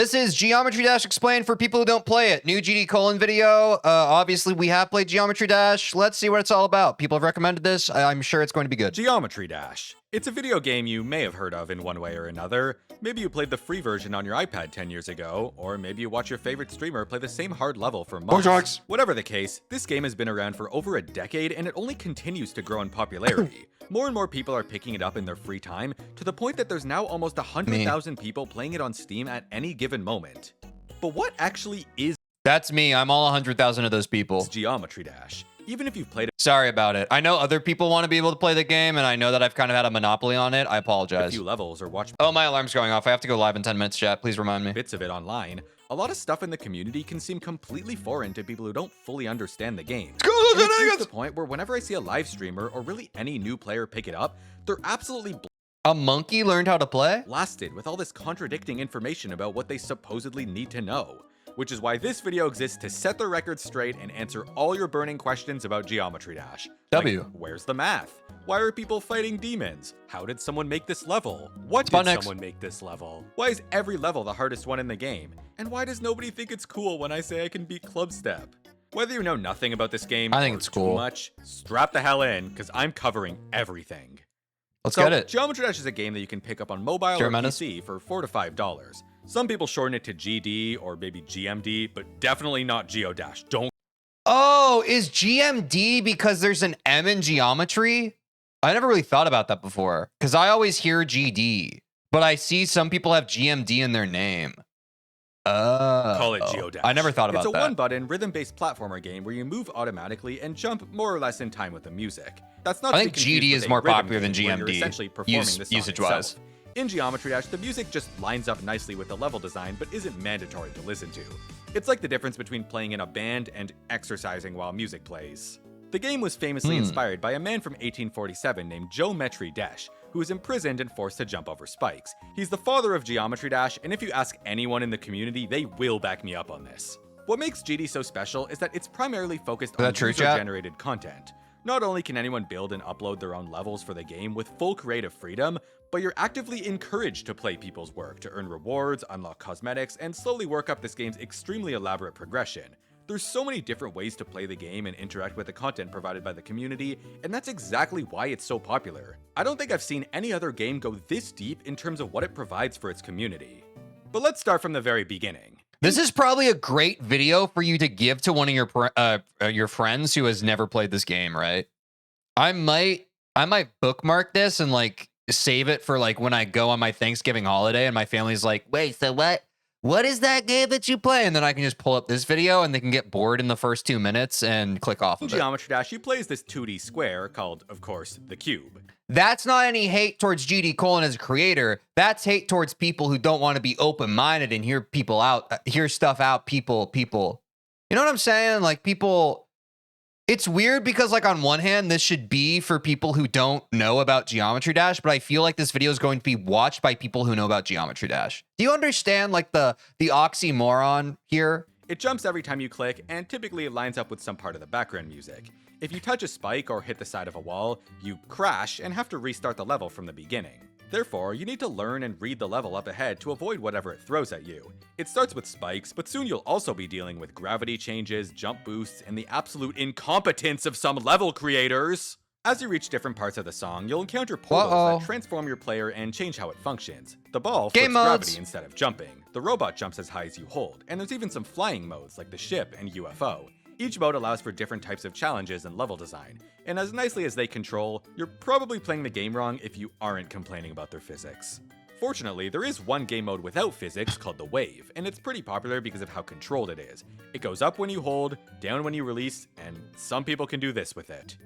This is Geometry Dash Explained for people who don't play it. New GD colon video. Obviously, we have played Geometry Dash. Let's see what it's all about. People have recommended this. I'm sure it's going to be good. Geometry Dash. It's a video game you may have heard of in one way or another. Maybe you played the free version on your iPad 10 years ago, or maybe you watch your favorite streamer play the same hard level for months. Whatever the case, this game has been around for over a decade and it only continues to grow in popularity. More and more people are picking it up in their free time, to the point that there's now almost 100,000 people playing it on Steam at any given moment. But what actually is That's me. I'm all 100,000 of those people. Geometry Dash? Even if you've played it Sorry about it. I know other people want to be able to play the game, and I know that I've kind of had a monopoly on it. I a apologize. few levels or watched Oh, my alarm's going off. I have to go live in 10 minutes, chat. Please remind me. bits of it online, a lot of stuff in the community can seem completely foreign to people who don't fully understand the game. And it's reached the point where whenever I see a live streamer or really any new player pick it up, they're absolutely A monkey learned how to play? blasted with all this contradicting information about what they supposedly need to know. Which is why this video exists to set the record straight and answer all your burning questions about Geometry Dash. W. Like, where's the math? Why are people fighting demons? How did someone make this level? What Spot did next. someone make this level? Why is every level the hardest one in the game? And why does nobody think it's cool when I say I can beat Clubstep? Whether you know nothing about this game I think or it's too cool. much, strap the hell in, because I'm covering everything. Let's So, get it. Geometry Dash is a game that you can pick up on mobile Sure, or Menace. PC for $4 to $5. Some people shorten it to GD or maybe GMD, but definitely not Geodash. Don't Oh, is GMD because there's an M in geometry? I never really thought about that before, because I always hear GD, but I see some people have GMD in their name. call it Geodash. I never thought about It's a that. one-button, rhythm-based platformer game where you move automatically and jump more or less in time with the music. That's not I to be think confused GD with is a more rhythm popular than game where you're GMD, essentially performing the song usage-wise. itself. In Geometry Dash, the music just lines up nicely with the level design, but isn't mandatory to listen to. It's like the difference between playing in a band and exercising while music plays. The game was famously inspired by a man from 1847 named Geometry Dash, who was imprisoned and forced to jump over spikes. He's the father of Geometry Dash, and if you ask anyone in the community, they will back me up on this. What makes GD so special is that it's primarily focused on that true, chat? user-generated content. Not only can anyone build and upload their own levels for the game with full creative freedom, but you're actively encouraged to play people's work to earn rewards, unlock cosmetics, and slowly work up this game's extremely elaborate progression. There's so many different ways to play the game and interact with the content provided by the community, and that's exactly why it's so popular. I don't think I've seen any other game go this deep in terms of what it provides for its community. But let's start from the very beginning. This is probably a great video for you to give to one of your friends who has never played this game, right? I might bookmark this and like save it for like when I go on my Thanksgiving holiday and my family's like, wait, so what is that game that you play? And then I can just pull up this video and they can get bored in the first 2 minutes and click off In of it. Geometry Dash, you play as this 2D square called, of course, the cube. That's not any hate towards GD Colon as a creator. That's hate towards people who don't want to be open-minded and hear people out, hear stuff out, people. You know what I'm saying? Like people, it's weird because like on one hand, this should be for people who don't know about Geometry Dash, but I feel like this video is going to be watched by people who know about Geometry Dash. Do you understand like the oxymoron here? It jumps every time you click, and typically it lines up with some part of the background music. If you touch a spike or hit the side of a wall, you crash and have to restart the level from the beginning. Therefore, you need to learn and read the level up ahead to avoid whatever it throws at you. It starts with spikes, but soon you'll also be dealing with gravity changes, jump boosts, and the absolute incompetence of some level creators. As you reach different parts of the song, you'll encounter portals that transform your player and change how it functions. The ball flips gravity instead of jumping. The robot jumps as high as you hold, and there's even some flying modes like the ship and UFO. Each mode allows for different types of challenges and level design, and as nicely as they control, you're probably playing the game wrong if you aren't complaining about their physics. Fortunately, there is one game mode without physics called the Wave, and it's pretty popular because of how controlled it is. It goes up when you hold, down when you release, and some people can do this with it.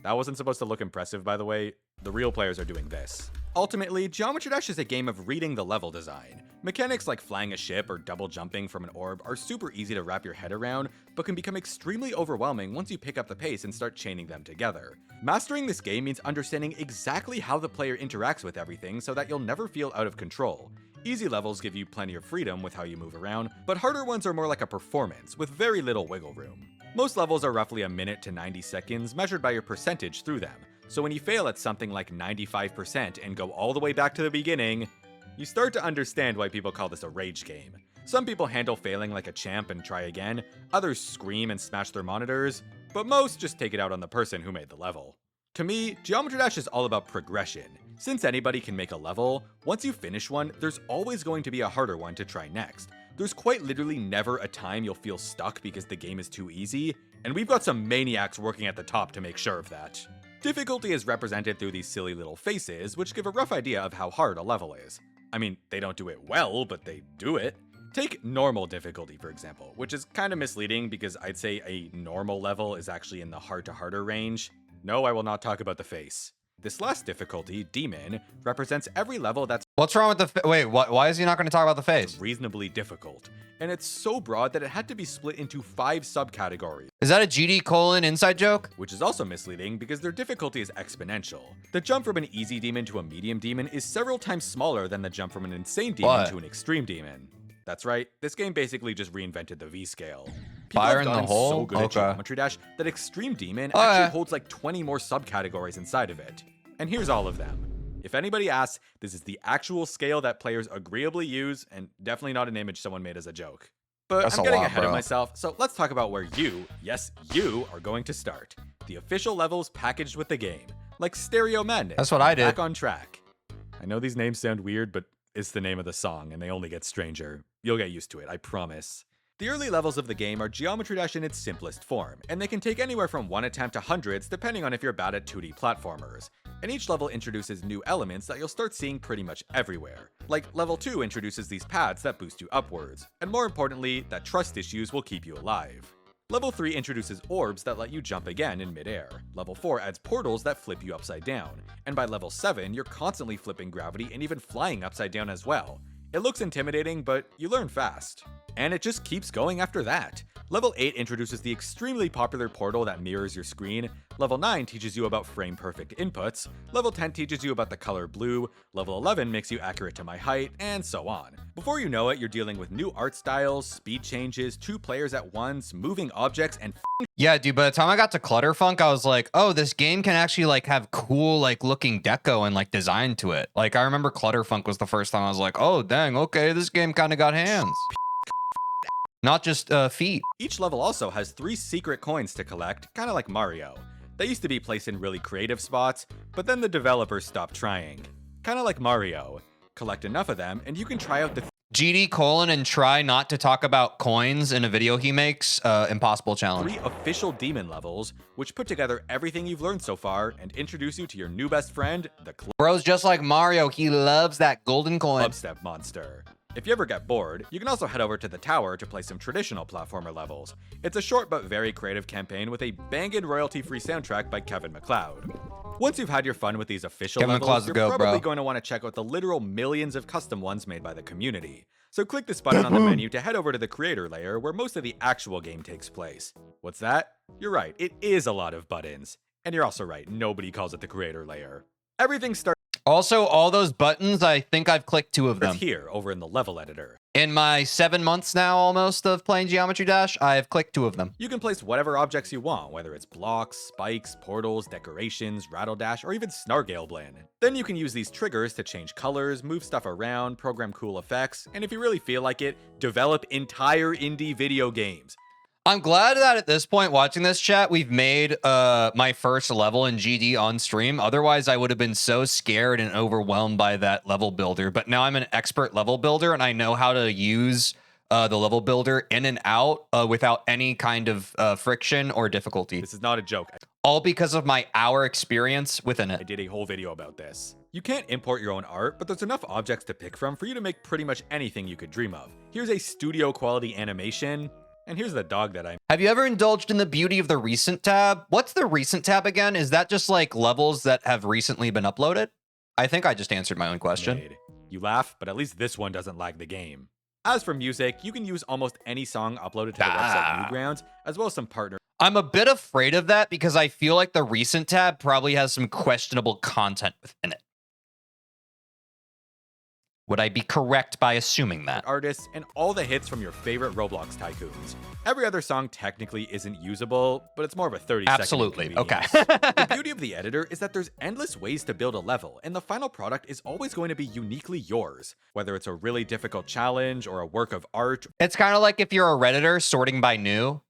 That wasn't supposed to look impressive, by the way. The real players are doing this. Ultimately, Geometry Dash is a game of reading the level design. Mechanics like flying a ship or double jumping from an orb are super easy to wrap your head around, but can become extremely overwhelming once you pick up the pace and start chaining them together. Mastering this game means understanding exactly how the player interacts with everything so that you'll never feel out of control. Easy levels give you plenty of freedom with how you move around, but harder ones are more like a performance, with very little wiggle room. Most levels are roughly a minute to 90 seconds, measured by your percentage through them, so when you fail at something like 95% and go all the way back to the beginning, you start to understand why people call this a rage game. Some people handle failing like a champ and try again, others scream and smash their monitors, but most just take it out on the person who made the level. To me, Geometry Dash is all about progression. Since anybody can make a level, once you finish one, there's always going to be a harder one to try next. There's quite literally never a time you'll feel stuck because the game is too easy, and we've got some maniacs working at the top to make sure of that. Difficulty is represented through these silly little faces, which give a rough idea of how hard a level is. I mean, they don't do it well, but they do it. Take normal difficulty, for example, which is kind of misleading because I'd say a normal level is actually in the hard to harder range. No, I will not talk about the face. This last difficulty, Demon, represents every level that's What's wrong with the wait, why is he not going to talk about the face? reasonably difficult, and it's so broad that it had to be split into 5 subcategories. Is that a GD : inside joke? Which is also misleading because their difficulty is exponential. The jump from an easy demon to a medium demon is several times smaller than the jump from an insane demon to an extreme demon. That's right, this game basically just reinvented the V-scale. People Fire have in the gotten hole? so good at Okay. Geometry Dash that Extreme Demon actually holds like 20 more subcategories inside of it. And here's all of them. If anybody asks, this is the actual scale that players agreeably use, and definitely not an image someone made as a joke. But That's I'm a getting lot, ahead of bro. myself, so let's talk about where you, yes, you, are going to start. The official levels packaged with the game, like Stereo Madness. That's what I did. Back on Track. I know these names sound weird, but it's the name of the song, and they only get stranger. You'll get used to it, I promise. The early levels of the game are Geometry Dash in its simplest form, and they can take anywhere from one attempt to hundreds depending on if you're bad at 2D platformers. And each level introduces new elements that you'll start seeing pretty much everywhere. Like, level 2 introduces these pads that boost you upwards, and more importantly, that trust issues will keep you alive. Level 3 introduces orbs that let you jump again in midair. Level 4 adds portals that flip you upside down, and by level 7, you're constantly flipping gravity and even flying upside down as well. It looks intimidating, but you learn fast. And it just keeps going after that. Level 8 introduces the extremely popular portal that mirrors your screen. Level 9 teaches you about frame-perfect inputs. Level 10 teaches you about the color blue. Level 11 makes you accurate to my height, and so on. Before you know it, you're dealing with new art styles, speed changes, 2 players at once, moving objects, and Yeah, dude, by the time I got to Clutterfunk, I was like, oh, this game can actually like have cool like looking deco and like design to it. Like I remember Clutterfunk was the first time I was like, oh dang, okay, this game kind of got hands. Not just feet. Each level also has 3 secret coins to collect, kinda like Mario. They used to be placed in really creative spots, but then the developers stopped trying. Kinda like Mario. Collect enough of them, and you can try out the GD : and try not to talk about coins in a video he makes. Impossible challenge. 3 official demon levels, which put together everything you've learned so far and introduce you to your new best friend, the Bro's just like Mario. He loves that golden coin. Club-Step monster. If you ever get bored, you can also head over to the tower to play some traditional platformer levels. It's a short but very creative campaign with a bangin' royalty-free soundtrack by Kevin MacLeod. Once you've had your fun with these official Kevin levels, MacLeod's you're the goat, probably bro. going to want to check out the literal millions of custom ones made by the community. So click this button on the menu to head over to the creator layer where most of the actual game takes place. What's that? You're right, it is a lot of buttons. And you're also right, nobody calls it the creator layer. Everything starts Also, all those buttons, I think I've clicked 2 of them. here over in the level editor. In my 7 months now almost of playing Geometry Dash, I have clicked 2 of them. You can place whatever objects you want, whether it's blocks, spikes, portals, decorations, rattle dash, or even Snargale Blend. Then you can use these triggers to change colors, move stuff around, program cool effects, and if you really feel like it, develop entire indie video games. I'm glad that at this point, watching this chat, we've made my first level in GD on stream. Otherwise, I would have been so scared and overwhelmed by that level builder. But now I'm an expert level builder, and I know how to use the level builder in and out without any kind of friction or difficulty. This is not a joke. All because of my hour experience within I it. did a whole video about this. You can't import your own art, but there's enough objects to pick from for you to make pretty much anything you could dream of. Here's a studio quality animation. And here's the dog that I Have you ever indulged in the beauty of the recent tab? What's the recent tab again? Is that just like levels that have recently been uploaded? I think I just answered my own question. made. You laugh, but at least this one doesn't lag the game. As for music, you can use almost any song uploaded to the website Newgrounds, as well as some partner I'm a bit afraid of that because I feel like the recent tab probably has some questionable content within it. Would I be correct by assuming that? Artists, and all the hits from your favorite Roblox tycoons. Every other song technically isn't usable, but it's more of a 30-second Absolutely. Okay. The beauty of the editor is that there's endless ways to build a level, and the final product is always going to be uniquely yours, whether it's a really difficult challenge or a work of art. It's kind of like if you're a Redditor sorting by new.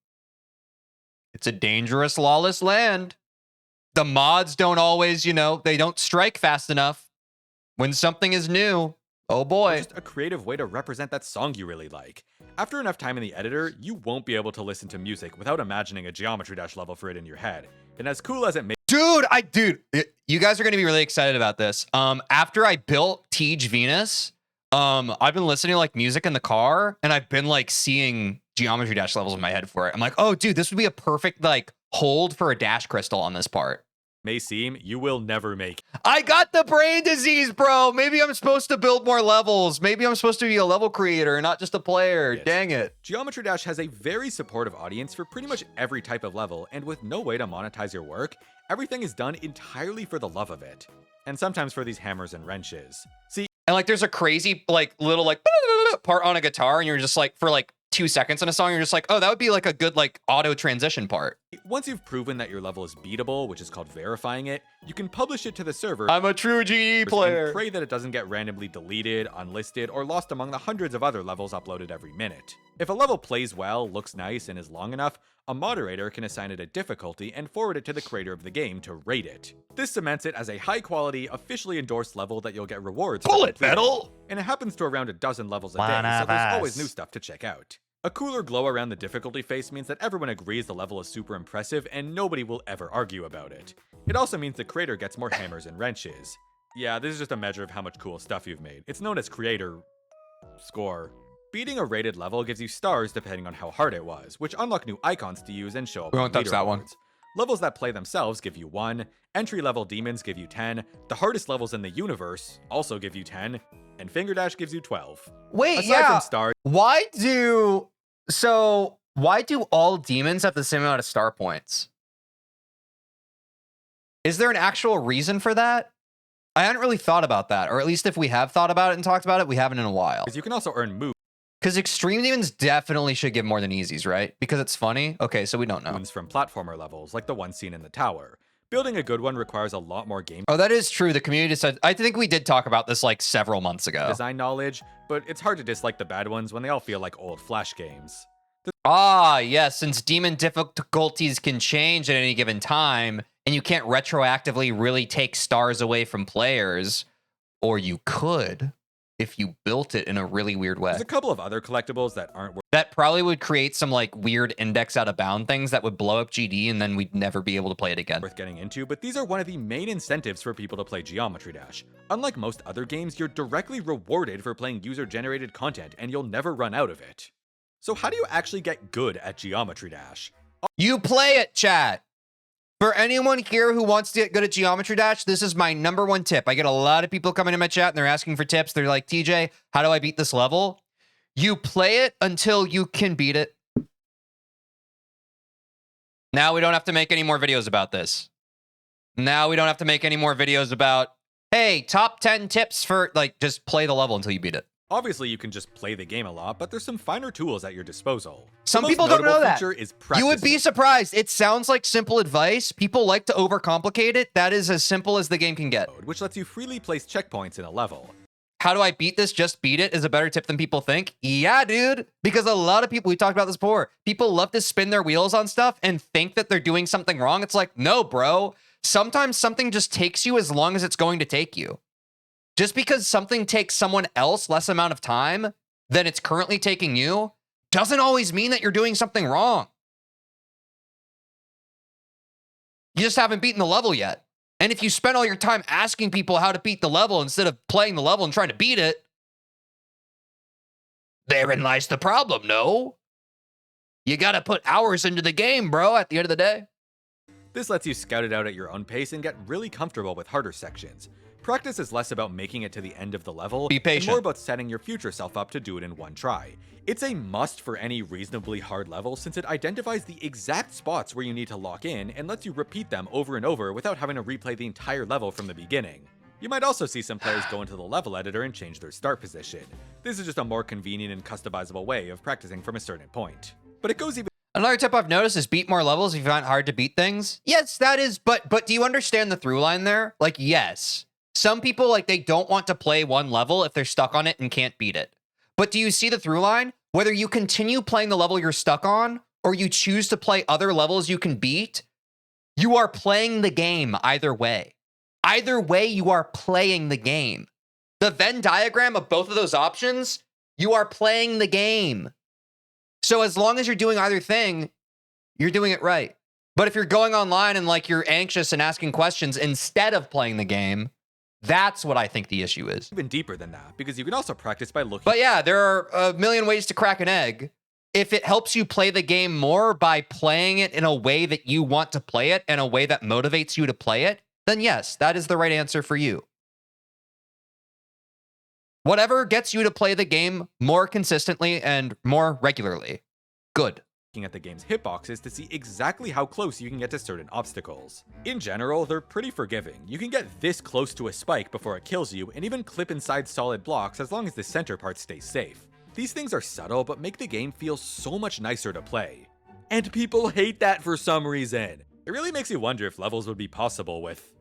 It's a dangerous, lawless land. The mods don't always, they don't strike fast enough. When something is new, oh boy. Just a creative way to represent that song you really like. After enough time in the editor, you won't be able to listen to music without imagining a Geometry Dash level for it in your head. And as cool as it may Dude, you guys are going to be really excited about this. After I built TeejVeen, I've been listening to like music in the car, and I've been like seeing Geometry Dash levels in my head for it. I'm like, oh, dude, this would be a perfect like hold for a dash crystal on this part. seem, you will never make. I got the brain disease, bro. Maybe I'm supposed to build more levels. Maybe I'm supposed to be a level creator, not just a player. Yes. Dang it. Geometry Dash has a very supportive audience for pretty much every type of level, and with no way to monetize your work, everything is done entirely for the love of it. And sometimes for these hammers and wrenches. See, and like there's a crazy like little like part on a guitar, and you're just like for like 2 seconds in a song, you're just like, oh, that would be like a good like auto transition part. once you've proven that your level is beatable, which is called verifying it, you can publish it to the server. I'm a true GD player. And pray that it doesn't get randomly deleted, unlisted, or lost among the hundreds of other levels uploaded every minute. If a level plays well, looks nice, and is long enough, a moderator can assign it a difficulty and forward it to the creator of the game to rate it. This cements it as a high-quality, officially endorsed level that you'll get rewards for Bullet completing. metal! And it happens to around a dozen levels a day, so there's always new stuff to check out. A cooler glow around the difficulty face means that everyone agrees the level is super impressive and nobody will ever argue about it. It also means the creator gets more hammers and wrenches. Yeah, this is just a measure of how much cool stuff you've made. It's known as creator score. Beating a rated level gives you stars depending on how hard it was, which unlock new icons to use and show up. We won't touch that one. Levels that play themselves give you 1, entry-level demons give you 10, the hardest levels in the universe also give you 10, and Finger Dash gives you 12. Wait, Aside from stars, why do all demons have the same amount of star points? Is there an actual reason for that? I hadn't really thought about that, or at least if we have thought about it and talked about it, we haven't in a while. you can also earn moves Because extreme demons definitely should give more than easies, right? Because it's funny? Okay, so we don't know. from platformer levels, like the one seen in the tower. Building a good one requires a lot more game Oh, that is true. The community said, I think we did talk about this like several months ago. design knowledge, but it's hard to dislike the bad ones when they all feel like old Flash games. Ah, yes, since demon difficulties can change at any given time, and you can't retroactively really take stars away from players, or you could if you built it in a really weird way. There's a couple of other collectibles that aren't That probably would create some like weird index out of bound things that would blow up GD, and then we'd never be able to play it again. worth getting into, but these are one of the main incentives for people to play Geometry Dash. Unlike most other games, you're directly rewarded for playing user-generated content, and you'll never run out of it. So how do you actually get good at Geometry Dash? You play it, chat. For anyone here who wants to get good at Geometry Dash, this is my #1 tip. I get a lot of people coming in my chat and they're asking for tips. They're like, TJ, how do I beat this level? You play it until you can beat it. Now we don't have to make any more videos about this. Now we don't have to make any more videos about, hey, top 10 tips for, like, just play the level until you beat it. Obviously, you can just play the game a lot, but there's some finer tools at your disposal. Some The most people don't know notable that. feature is You would practice be mode. surprised. It sounds like simple advice. People like to overcomplicate it. That is as simple as the game can get. which lets you freely place checkpoints in a level. How do I beat this? Just beat it is a better tip than people think. Yeah, dude. Because a lot of people, we talked about this before, people love to spin their wheels on stuff and think that they're doing something wrong. It's like, no, bro. Sometimes something just takes you as long as it's going to take you. Just because something takes someone else less amount of time than it's currently taking you doesn't always mean that you're doing something wrong. You just haven't beaten the level yet. And if you spend all your time asking people how to beat the level instead of playing the level and trying to beat it, therein lies the problem, no? You gotta put hours into the game, bro, at the end of the day. This lets you scout it out at your own pace and get really comfortable with harder sections. Practice is less about making it to the end of the level, Be and patient. more about setting your future self up to do it in one try. It's a must for any reasonably hard level since it identifies the exact spots where you need to lock in and lets you repeat them over and over without having to replay the entire level from the beginning. You might also see some players go into the level editor and change their start position. This is just a more convenient and customizable way of practicing from a certain point. But it goes even... Another tip I've noticed is beat more levels if you find it hard to beat things. Yes, that is, but do you understand the through line there? Like, yes. Some people, like, they don't want to play one level if they're stuck on it and can't beat it. But do you see the through line? Whether you continue playing the level you're stuck on, or you choose to play other levels you can beat, you are playing the game either way. Either way, you are playing the game. The Venn diagram of both of those options, you are playing the game. So as long as you're doing either thing, you're doing it right. But if you're going online and like you're anxious and asking questions instead of playing the game, that's what I think the issue is. even deeper than that, because you can also practice by looking... But yeah, there are a million ways to crack an egg. If it helps you play the game more by playing it in a way that you want to play it, and a way that motivates you to play it, then yes, that is the right answer for you. Whatever gets you to play the game more consistently and more regularly. Good. at the game's hitboxes to see exactly how close you can get to certain obstacles. In general, they're pretty forgiving. You can get this close to a spike before it kills you, and even clip inside solid blocks as long as the center part stays safe. These things are subtle, but make the game feel so much nicer to play. And people hate that for some reason. It really makes you wonder if levels would be possible with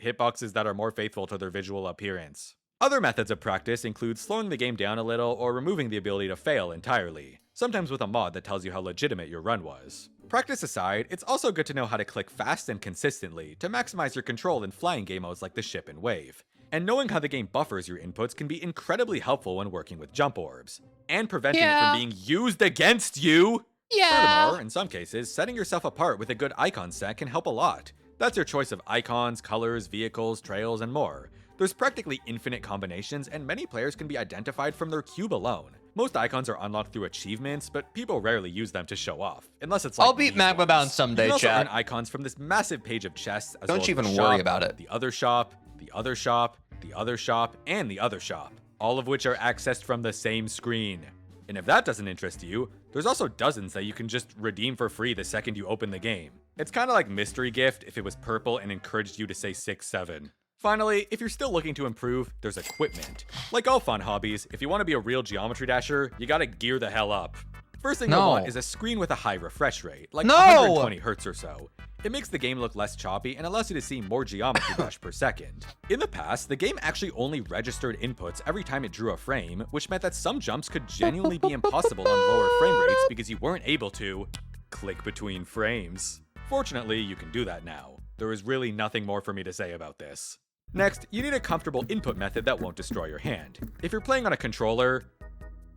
hitboxes that are more faithful to their visual appearance. Other methods of practice include slowing the game down a little or removing the ability to fail entirely, sometimes with a mod that tells you how legitimate your run was. Practice aside, it's also good to know how to click fast and consistently to maximize your control in flying game modes like the ship and wave. And knowing how the game buffers your inputs can be incredibly helpful when working with jump orbs, and preventing it from being used against you! Furthermore, in some cases, setting yourself apart with a good icon set can help a lot. That's your choice of icons, colors, vehicles, trails, and more. There's practically infinite combinations, and many players can be identified from their cube alone. Most icons are unlocked through achievements, but people rarely use them to show off, unless it's like I'll beat Magma Bound someday, you can also chat. earn icons from this massive page of chests, as Don't well you as even the worry shop, about it. the other shop, the other shop, the other shop, and the other shop, all of which are accessed from the same screen. And if that doesn't interest you, there's also dozens that you can just redeem for free the second you open the game. It's kinda like Mystery Gift if it was purple and encouraged you to say 6-7. Finally, if you're still looking to improve, there's equipment. Like all fun hobbies, if you want to be a real Geometry Dasher, you gotta gear the hell up. First thing you'll want is a screen with a high refresh rate, like 120 Hz or so. It makes the game look less choppy and allows you to see more Geometry Dash per second. In the past, the game actually only registered inputs every time it drew a frame, which meant that some jumps could genuinely be impossible on lower frame rates because you weren't able to click between frames. Fortunately, you can do that now. There is really nothing more for me to say about this. Next, you need a comfortable input method that won't destroy your hand. If you're playing on a controller,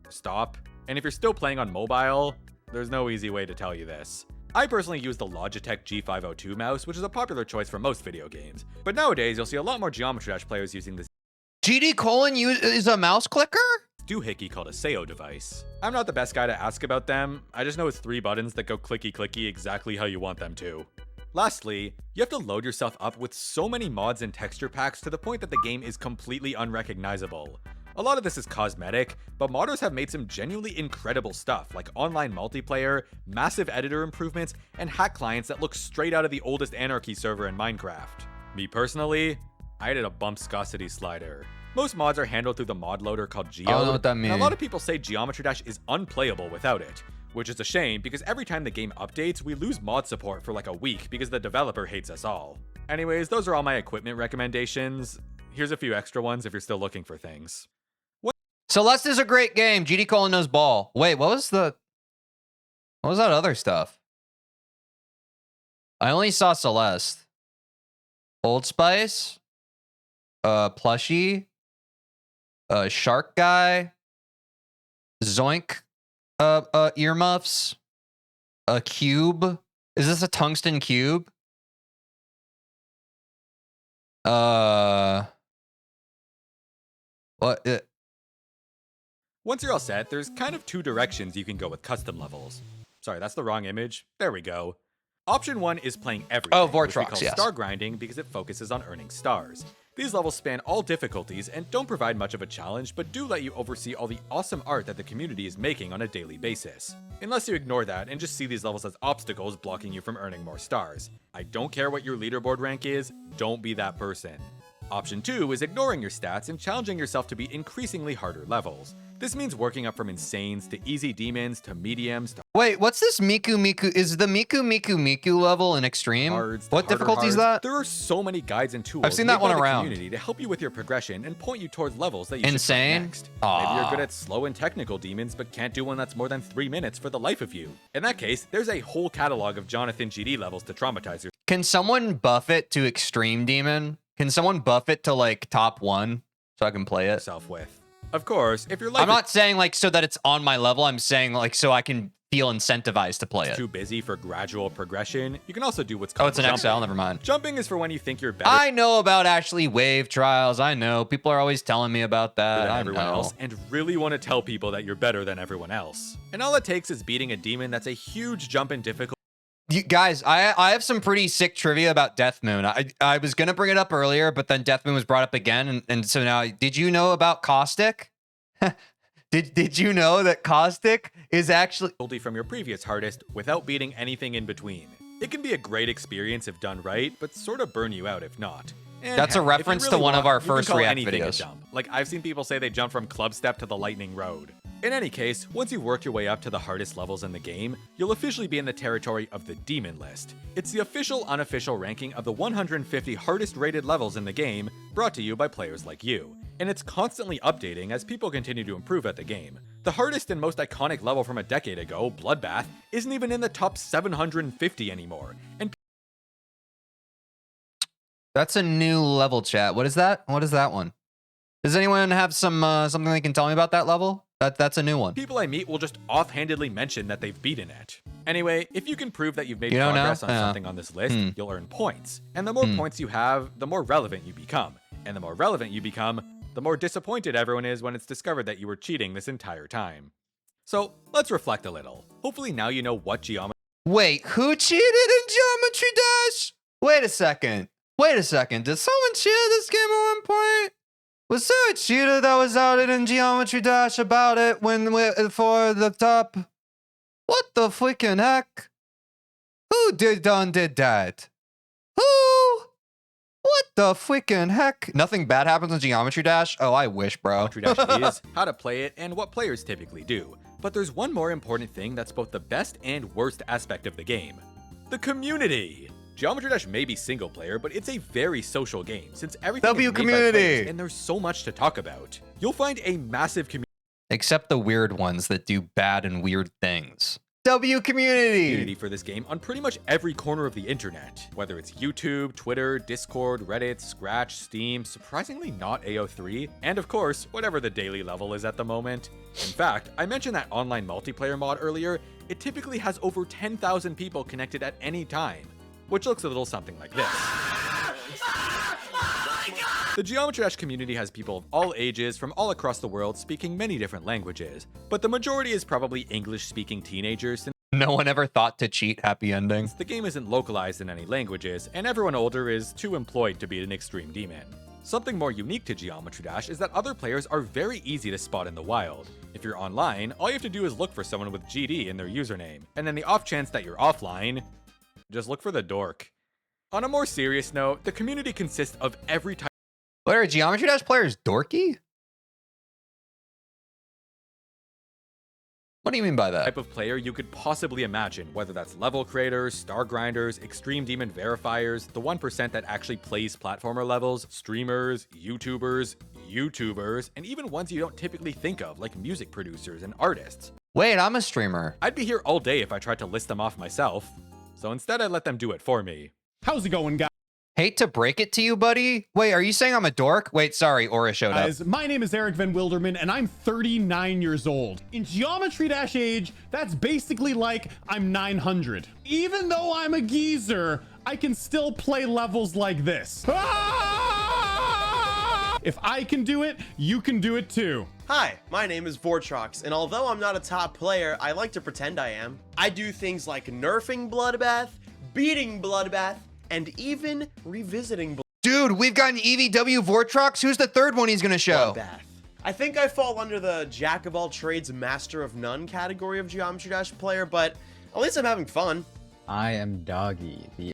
stop. And if you're still playing on mobile, there's no easy way to tell you this. I personally use the Logitech G502 mouse, which is a popular choice for most video games. But nowadays, you'll see a lot more Geometry Dash players using this GD: is a mouse clicker? doohickey called a SEO device. I'm not the best guy to ask about them, I just know it's 3 buttons that go clicky clicky exactly how you want them to. Lastly, you have to load yourself up with so many mods and texture packs to the point that the game is completely unrecognizable. A lot of this is cosmetic, but modders have made some genuinely incredible stuff like online multiplayer, massive editor improvements, and hack clients that look straight out of the oldest Anarchy server in Minecraft. Me personally, I added a bumpscosity slider. Most mods are handled through the mod loader called Geode, I don't know what that means. and a lot of people say Geometry Dash is unplayable without it. Which is a shame, because every time the game updates, we lose mod support for like a week because the developer hates us all. Anyways, those are all my equipment recommendations. Here's a few extra ones if you're still looking for things. Celeste is a great game. GD: knows ball. Wait, what was that other stuff? I only saw Celeste. Old Spice, Plushie, Shark Guy, Zoink, earmuffs, a cube. Is this a tungsten cube? What? Once you're all set, there's kind of 2 directions you can go with custom levels. Sorry, that's the wrong image. There we go. Option 1 is playing everything, which we call star grinding because it focuses on earning stars. These levels span all difficulties and don't provide much of a challenge, but do let you oversee all the awesome art that the community is making on a daily basis. Unless you ignore that and just see these levels as obstacles blocking you from earning more stars. I don't care what your leaderboard rank is, don't be that person. Option 2 is ignoring your stats and challenging yourself to be increasingly harder levels. This means working up from insanes to easy demons to mediums to Wait, what's this Miku Miku? Is the Miku Miku Miku level in extreme? hards. What difficulty is that? There are so many guides and tools I've seen that made one by the around. community to help you with your progression and point you towards levels that you should try Insane? next. Maybe you're Aw. good at slow and technical demons but can't do one that's more than 3 minutes for the life of you. In that case, there's a whole catalog of Jonathan GD levels to traumatize Can someone buff it to extreme demon? Can someone buff it to like top 1 so I can play it? yourself with. Of course, if your life I'm not saying like so that it's on my level. I'm saying like so I can feel incentivized to play is it. too busy for gradual progression, you can also do what's Oh, called it's an jumping. XL. Never mind. Jumping is for when you think you're better I know about Ashley Wave trials. I know. People are always telling me about that. than I everyone know. else and really want to tell people that you're better than everyone else. And all it takes is beating a demon that's a huge jump in difficulty. You guys, I have some pretty sick trivia about Death Moon. I was gonna bring it up earlier, but then Death Moon was brought up again, and so now, did you know about Caustic? Did you know that Caustic is actually From your previous hardest without beating anything in between. It can be a great experience if done right, but sort of burn you out if not. And That's a heck, if you reference to really one of want, our you can first call React anything a videos. jump. Like I've seen people say they jump from Club Step to the Lightning Road. In any case, once you've worked your way up to the hardest levels in the game, you'll officially be in the territory of the Demon List. It's the official unofficial ranking of the 150 hardest rated levels in the game, brought to you by players like you. And it's constantly updating as people continue to improve at the game. The hardest and most iconic level from a decade ago, Bloodbath, isn't even in the top 750 anymore, and That's a new level, chat. What is that? What is that one? Does anyone have some something they can tell me about that level? That's a new one. people I meet will just offhandedly mention that they've beaten it. Anyway, if you can prove that you've made You don't know? progress on Yeah. something on this list, you'll earn points. And the more points you have, the more relevant you become. And the more relevant you become, the more disappointed everyone is when it's discovered that you were cheating this entire time. So, let's reflect a little. Hopefully now you know what geometry Wait, who cheated in Geometry Dash? Wait a second. Wait a second. Did someone cheat this game at one point? Was there a cheater that was outed in Geometry Dash about it when for the top? What the freaking heck? Who did that? Who? What the freaking heck? Nothing bad happens in Geometry Dash? Oh, I wish, bro. Dash is, how to play it, and what players typically do. But there's one more important thing that's both the best and worst aspect of the game. The community! Geometry Dash may be single player, but it's a very social game since everything W is made by community. players, and there's so much to talk about. You'll find a massive community Except the weird ones that do bad and weird things. W community. for this game on pretty much every corner of the internet. Whether it's YouTube, Twitter, Discord, Reddit, Scratch, Steam, surprisingly not AO3, and of course, whatever the daily level is at the moment. In fact, I mentioned that online multiplayer mod earlier. It typically has over 10,000 people connected at any time, which looks a little something like this. The Geometry Dash community has people of all ages from all across the world speaking many different languages, but the majority is probably English-speaking teenagers since No one ever thought to cheat happy ending. the game isn't localized in any languages, and everyone older is too employed to beat an extreme demon. Something more unique to Geometry Dash is that other players are very easy to spot in the wild. If you're online, all you have to do is look for someone with GD in their username, and then the off chance that you're offline, just look for the dork. On a more serious note, the community consists of every type What are Geometry Dash players dorky? What do you mean by that? of player you could possibly imagine, whether that's level creators, star grinders, extreme demon verifiers, the 1% that actually plays platformer levels, streamers, YouTubers, and even ones you don't typically think of, like music producers and artists. Wait, I'm a streamer. I'd be here all day if I tried to list them off myself, so instead I let them do it for me. How's it going, Hate to break it to you, buddy. Wait, are you saying I'm a dork? Wait, sorry, Aura showed up. guys? My name is Eric Van Wilderman, and I'm 39 years old. In Geometry Dash age, that's basically like I'm 900. Even though I'm a geezer, I can still play levels like this. Ah! If I can do it, you can do it too. Hi, my name is Vortrox, and although I'm not a top player, I like to pretend I am. I do things like nerfing Bloodbath, beating Bloodbath, and even revisiting Dude, we've got an EVW Vortrox. Who's the third one he's gonna show? Bloodbath. I think I fall under the jack of all trades, master of none category of Geometry Dash player, but at least I'm having fun. I am Doggy, the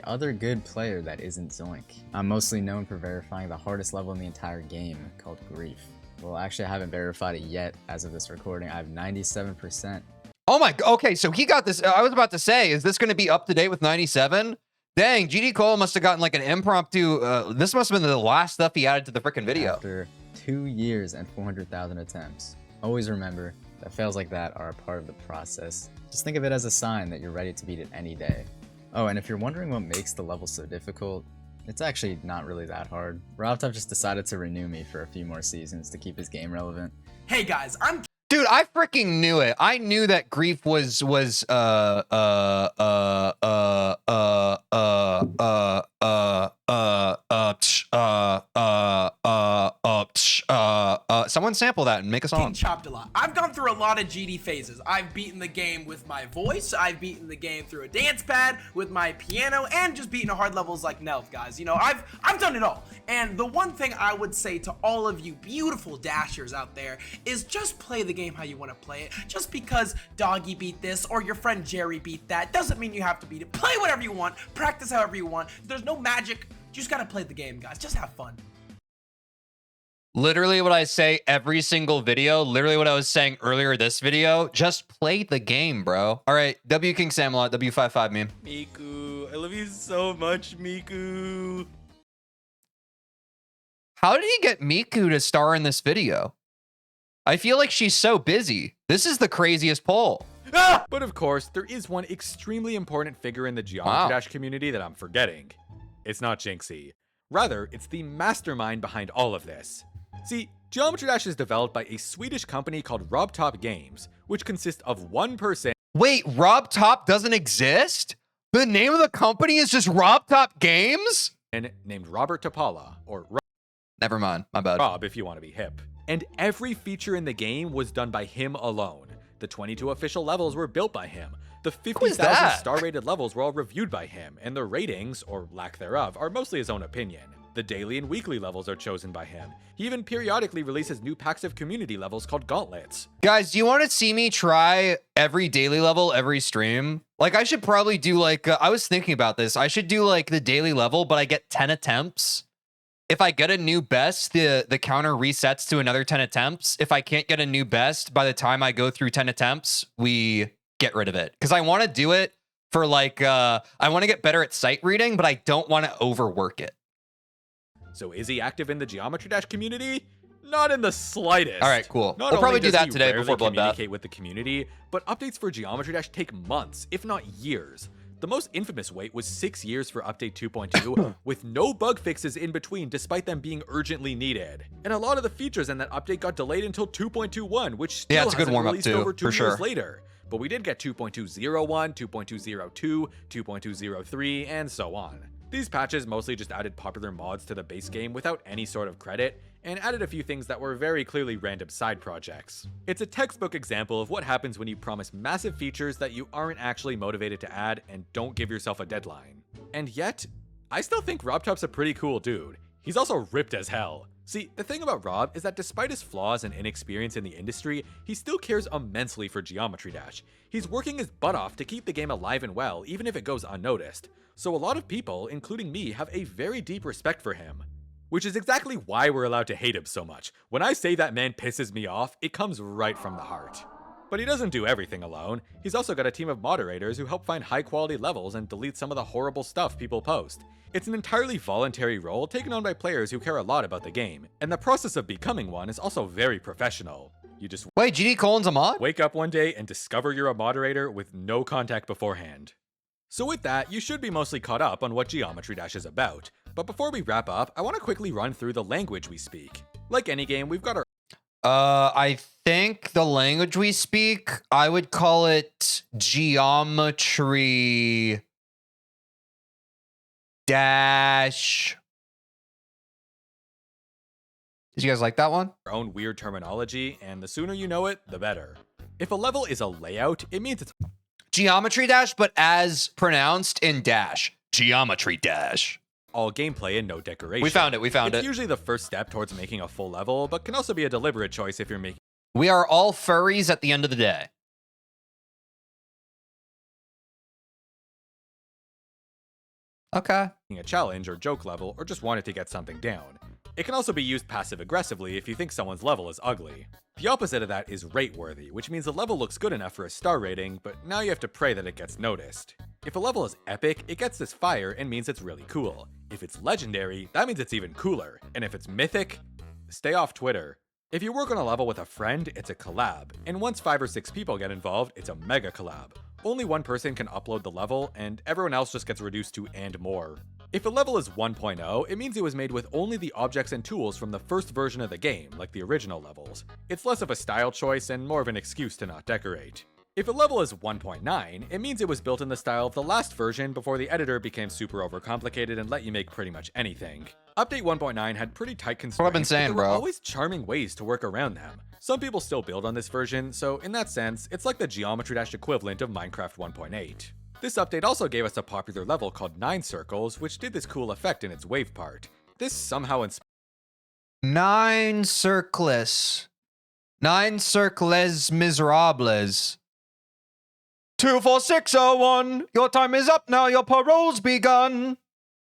other good player that isn't Zoink. I'm mostly known for verifying the hardest level in the entire game, called Grief. Well, actually, I haven't verified it yet as of this recording. I have 97%. Oh my, okay, so he got this. I was about to say, is this going to be up to date with 97? Dang, GD Cole must have gotten like an impromptu, this must have been the last stuff he added to the freaking video. After 2 years and 400,000 attempts. Always remember that fails like that are a part of the process. Just think of it as a sign that you're ready to beat it any day. Oh, and if you're wondering what makes the level so difficult, it's actually not really that hard. RobTop just decided to renew me for a few more seasons to keep his game relevant. Hey guys, Dude, I freaking knew it. I knew that Grief was someone sample that and make a song. chopped a lot. I've gone through a lot of GD phases. I've beaten the game with my voice. I've beaten the game through a dance pad, with my piano, and just beaten hard levels like Nelv, guys. You know, I've done it all. And the one thing I would say to all of you beautiful dashers out there is just play the game how you want to play it. Just because Doggy beat this or your friend Jerry beat that doesn't mean you have to beat it. Play whatever you want. Practice however you want. There's no magic. You just gotta play the game, guys. Just have fun. Literally what I say every single video, literally what I was saying earlier this video, just play the game, bro. All right, W King Samalot, W55 meme. Miku, I love you so much, Miku. How did he get Miku to star in this video? I feel like she's so busy. This is the craziest poll. Ah! But of course, there is one extremely important figure in the Geometry Dash community that I'm forgetting. It's not Jinxie. Rather, it's the mastermind behind all of this. See, Geometry Dash is developed by a Swedish company called RobTop Games, which consists of one person. Wait, RobTop doesn't exist? The name of the company is just RobTop Games? Named Robert Topala, or Never mind, my bad. Rob if you want to be hip. And every feature in the game was done by him alone. The 22 official levels were built by him. The 50,000 star-rated levels were all reviewed by him, and the ratings, or lack thereof, are mostly his own opinion. The daily and weekly levels are chosen by him. He even periodically releases new packs of community levels called gauntlets. Guys, do you want to see me try every daily level, every stream? Like, I should probably do like, I was thinking about this. I should do like the daily level, but I get 10 attempts. If I get a new best, the counter resets to another 10 attempts. If I can't get a new best by the time I go through 10 attempts, we get rid of it. Because I want to do it for like, I want to get better at sight reading, but I don't want to overwork it. So is he active in the Geometry Dash community? Not in the slightest. All right, cool. Not We'll probably only do does that he today rarely before Bloodbath. communicate with the community, but updates for Geometry Dash take months, if not years. The most infamous wait was 6 years for update 2.2, with no bug fixes in between despite them being urgently needed. And a lot of the features in that update got delayed until 2.21, which still it's a good hasn't warm-up released too, over 2 for years sure. later. But we did get 2.201, 2.202, 2.203, and so on. These patches mostly just added popular mods to the base game without any sort of credit, and added a few things that were very clearly random side projects. It's a textbook example of what happens when you promise massive features that you aren't actually motivated to add and don't give yourself a deadline. And yet, I still think RobTop's a pretty cool dude. He's also ripped as hell. See, the thing about Rob is that despite his flaws and inexperience in the industry, he still cares immensely for Geometry Dash. He's working his butt off to keep the game alive and well, even if it goes unnoticed. So a lot of people, including me, have a very deep respect for him. Which is exactly why we're allowed to hate him so much. When I say that man pisses me off, it comes right from the heart. But he doesn't do everything alone. He's also got a team of moderators who help find high quality levels and delete some of the horrible stuff people post. It's an entirely voluntary role taken on by players who care a lot about the game, and the process of becoming one is also very professional. You just Wait, GD Colin's a mod? wake up one day and discover you're a moderator with no contact beforehand. So with that, you should be mostly caught up on what Geometry Dash is about. But before we wrap up, I want to quickly run through the language we speak. Like any game, we've got our I think the language we speak, I would call it Geometry Dash. Did you guys like that one? own weird terminology, and the sooner you know it, the better. If a level is a layout, it means it's Geometry Dash, but as pronounced in Dash. Geometry Dash. all gameplay and no decoration. We found it, we found It's it. usually the first step towards making a full level, but can also be a deliberate choice if you're making We are all furries at the end of the day. Okay. a challenge or joke level, or just wanted to get something down. It can also be used passive-aggressively if you think someone's level is ugly. The opposite of that is rate-worthy, which means the level looks good enough for a star rating, but now you have to pray that it gets noticed. If a level is epic, it gets this fire and means it's really cool. If it's legendary, that means it's even cooler. And if it's mythic, stay off Twitter. If you work on a level with a friend, it's a collab, and once 5 or 6 people get involved, it's a mega collab. Only one person can upload the level, and everyone else just gets reduced to and more. If a level is 1.0, it means it was made with only the objects and tools from the first version of the game, like the original levels. It's less of a style choice and more of an excuse to not decorate. If a level is 1.9, it means it was built in the style of the last version before the editor became super overcomplicated and let you make pretty much anything. Update 1.9 had pretty tight constraints, What I've been saying, but there were bro. always charming ways to work around them. Some people still build on this version, so in that sense, it's like the Geometry Dash equivalent of Minecraft 1.8. This update also gave us a popular level called 9 Circles, which did this cool effect in its wave part. This somehow inspired 9 circles. 9 circles miserables. 24601. Your time is up now. Your parole's begun.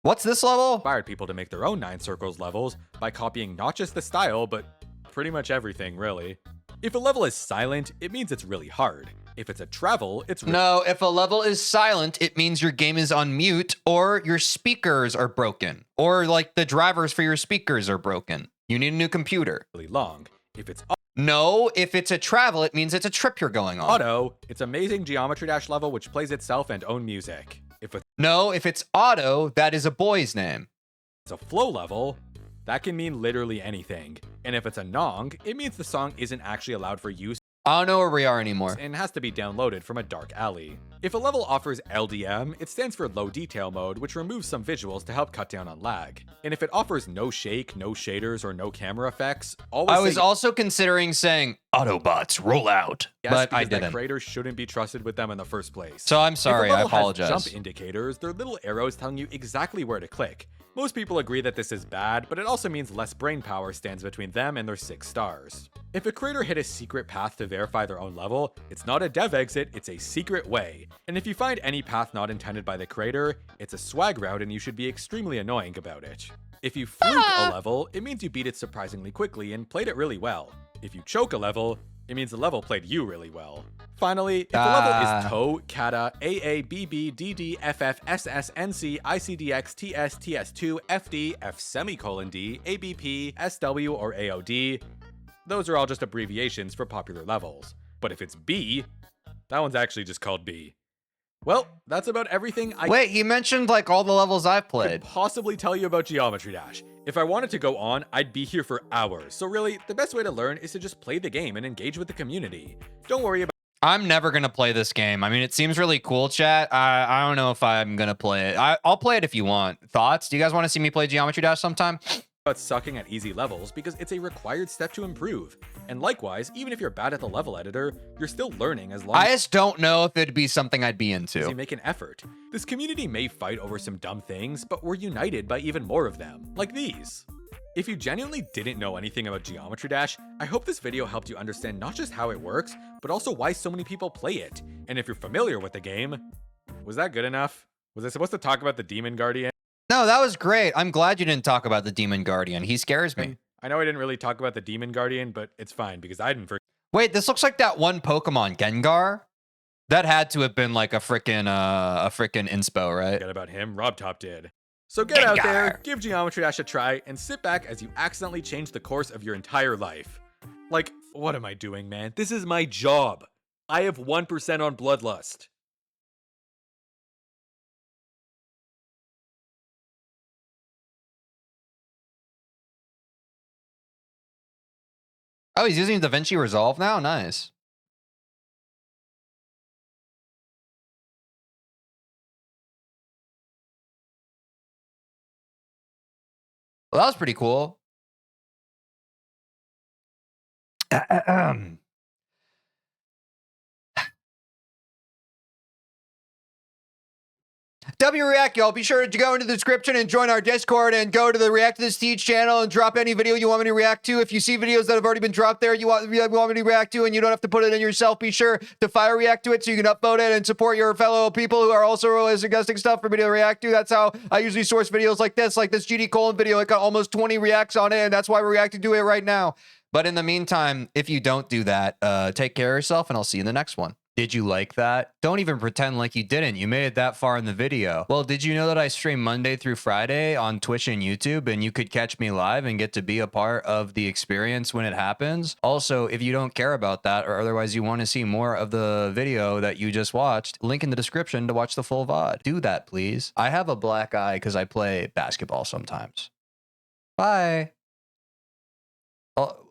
What's this level? people to make their own 9 Circles levels by copying not just the style, but pretty much everything, really. If a level is silent, it means it's really hard. If it's a travel, it's No, if a level is silent, it means your game is on mute or your speakers are broken or like the drivers for your speakers are broken. You need a new computer. really long. If it's No, if it's a travel, it means it's a trip you're going on. auto, it's amazing Geometry Dash level which plays itself and own music. If it's No, if it's auto, that is a boy's name. a flow level, that can mean literally anything. And if it's a nong, it means the song isn't actually allowed for use I don't know where we are anymore. and has to be downloaded from a dark alley. If a level offers LDM, it stands for low detail mode, which removes some visuals to help cut down on lag. And if it offers no shake, no shaders, or no camera effects, always I was say also considering saying Autobots roll out, yes, but I because that didn't. creators shouldn't be trusted with them in the first place. So I'm If a sorry, I level has apologize. jump indicators, they're little arrows telling you exactly where to click. Most people agree that this is bad, but it also means less brain power stands between them and their 6 stars. If a creator hit a secret path to verify their own level, it's not a dev exit, it's a secret way. And if you find any path not intended by the creator, it's a swag route and you should be extremely annoying about it. If you fluke a level, it means you beat it surprisingly quickly and played it really well. If you choke a level, it means the level played you really well. Finally, if the level is TOE, KATA, AA, BB, DD, FF, SS, NC, ICDX, TS, TS2, FD, F semicolon D, ABP, SW, or AOD, those are all just abbreviations for popular levels. But if it's B, that one's actually just called B. Well, that's about everything I Wait, he mentioned like all the levels I've could played. possibly tell you about Geometry Dash. If I wanted to go on, I'd be here for hours. So really, the best way to learn is to just play the game and engage with the community. Don't worry about I'm never gonna play this game. I mean, it seems really cool, chat. I don't know if I'm gonna play it. I'll play it if you want. Thoughts? Do you guys want to see me play Geometry Dash sometime? sucking at easy levels because it's a required step to improve. And likewise, even if you're bad at the level editor, you're still learning as long I just don't know if it'd be something I'd be as you into. make an effort. This community may fight over some dumb things, but we're united by even more of them, like these. If you genuinely didn't know anything about Geometry Dash, I hope this video helped you understand not just how it works, but also why so many people play it. And if you're familiar with the game, was that good enough? Was I supposed to talk about the Demon Guardian? No, that was great. I'm glad you didn't talk about the Demon Guardian. He scares me. I know I didn't really talk about the Demon Guardian, but it's fine because I didn't forget Wait, this looks like that one Pokemon, Gengar. That had to have been like a freaking inspo, right? about him. RobTop did. So get out there, give Geometry Dash a try, and sit back as you accidentally change the course of your entire life. Like, what am I doing, man? This is my job. I have 1% on Bloodlust. Oh, he's using DaVinci Resolve now? Nice. Well, that was pretty cool. W React, y'all. Be sure to go into the description and join our Discord and go to the React to this Teej channel and drop any video you want me to react to. If you see videos that have already been dropped there you want me to react to and you don't have to put it in yourself, be sure to fire react to it so you can upload it and support your fellow people who are also suggesting stuff for me to react to. That's how I usually source videos like this GD Colon video. It got almost 20 reacts on it, and that's why we're reacting to it right now. But in the meantime, if you don't do that, take care of yourself, and I'll see you in the next one. Did you like that? Don't even pretend like you didn't. You made it that far in the video. Well, did you know that I stream Monday through Friday on Twitch and YouTube, and you could catch me live and get to be a part of the experience when it happens? Also, if you don't care about that, or otherwise you want to see more of the video that you just watched, link in the description to watch the full VOD. Do that, please. I have a black eye because I play basketball sometimes. Bye. Oh.